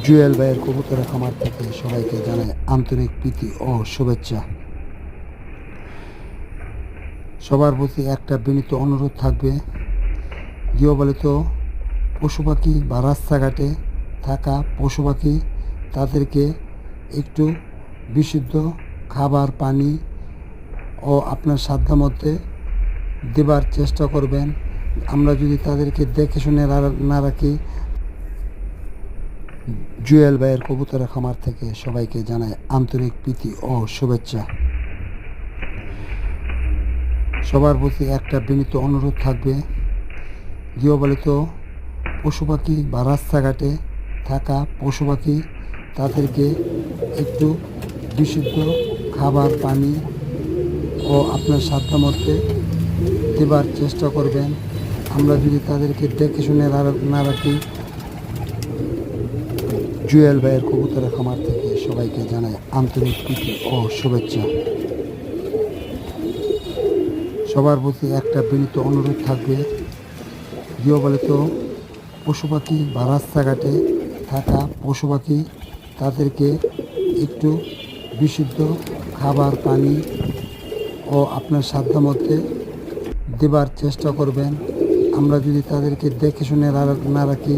জুয়েল ভাইয়ের কবুতরের খামার থেকে সবাইকে জানাই আন্তরিক প্রীতি ও শুভেচ্ছা। সবার প্রতি একটা বিনীত অনুরোধ থাকবে, গৃহপালিত পশু পাখি বা রাস্তাঘাটে থাকা পশু পাখি তাদেরকে একটু বিশুদ্ধ খাবার পানি ও আপনার সাধ্যমধ্যে দেবার চেষ্টা করবেন। আমরা যদি তাদেরকে দেখে শুনে না রাখি। জুয়েল ভাইয়ের কবুতরের খামার থেকে সবাইকে জানাই আন্তরিক প্রীতি ও শুভেচ্ছা। সবার প্রতি একটা বিনীত অনুরোধ থাকবে, গৃহপালিত পশু পাখি বা রাস্তাঘাটে থাকা পশু পাখি তাদেরকে একটু বিশুদ্ধ খাবার পানি ও আপনার সাধ্যমধ্যে দেবার চেষ্টা করবেন। আমরা যদি তাদেরকে দেখে শুনে না রাখি। জুয়েল ভাইয়ের কবুতরের খামার থেকে সবাইকে জানাই আন্তরিক প্রীতি ও শুভেচ্ছা। সবার প্রতি একটা বিনীত অনুরোধ থাকবে, গৃহপালিত পশু পাখি বা রাস্তাঘাটে থাকা পশু পাখি তাদেরকে একটু বিশুদ্ধ খাবার পানি ও আপনার সাধ্যমধ্যে দেবার চেষ্টা করবেন। আমরা যদি তাদেরকে দেখে শুনে না রাখি।